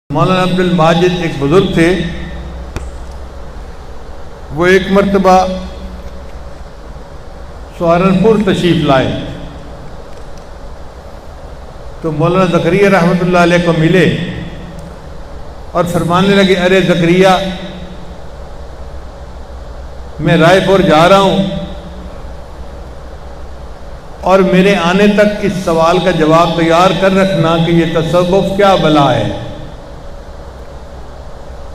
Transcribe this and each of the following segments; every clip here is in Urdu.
مولانا عبد الماجد ایک بزرگ تھے، وہ ایک مرتبہ سہارنپور تشریف لائے تو مولانا زکریا رحمۃ اللہ علیہ کو ملے اور فرمانے لگے، ارے زکریا، میں رائے پور جا رہا ہوں اور میرے آنے تک اس سوال کا جواب تیار کر رکھنا کہ یہ تصوف کیا بلا ہے۔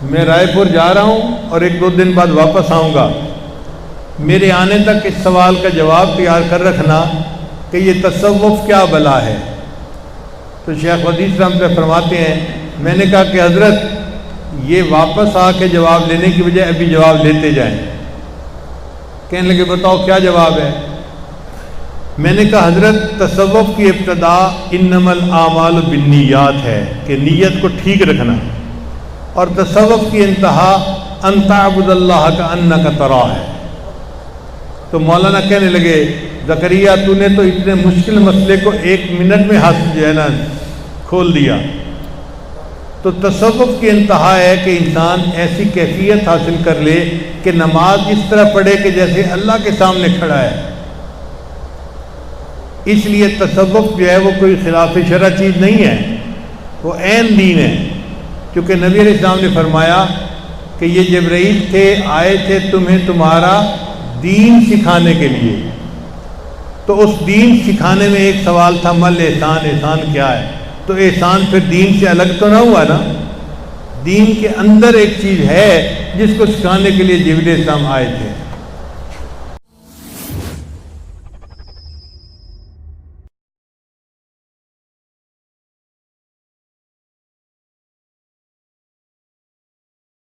میں رائے پور جا رہا ہوں اور 1-2 دن بعد واپس آؤں گا، میرے آنے تک اس سوال کا جواب تیار کر رکھنا کہ یہ تصوف کیا بلا ہے۔ تو شیخ حدیث رحمۃ اللہ فرماتے ہیں، میں نے کہا کہ حضرت یہ واپس آ کے جواب لینے کی بجائے ابھی جواب لیتے جائیں۔ کہنے لگے بتاؤ کیا جواب ہے؟ میں نے کہا حضرت تصوف کی ابتدا انما الاعمال بالنیات ہے کہ نیت کو ٹھیک رکھنا، اور تصوف کی انتہا ان تعبد اللہ کانک تراہ ہے۔ تو مولانا کہنے لگے، زکریا تو نے تو اتنے مشکل مسئلے کو 1 منٹ میں حاصل جو ہے نا کھول دیا۔ تو تصوف کی انتہا ہے کہ انسان ایسی کیفیت حاصل کر لے کہ نماز اس طرح پڑھے کہ جیسے اللہ کے سامنے کھڑا ہے۔ اس لیے تصوف جو ہے وہ کوئی خلاف شرع چیز نہیں ہے، وہ عین دین ہے، کیونکہ نبی علیہ السلام نے فرمایا کہ یہ جبرائیل تھے، آئے تھے تمہیں تمہارا دین سکھانے کے لیے۔ تو اس دین سکھانے میں ایک سوال تھا، مل احسان، احسان کیا ہے؟ تو احسان پھر دین سے الگ تو نہ ہوا نا، دین کے اندر ایک چیز ہے جس کو سکھانے کے لیے جبرائیل السلام آئے تھے۔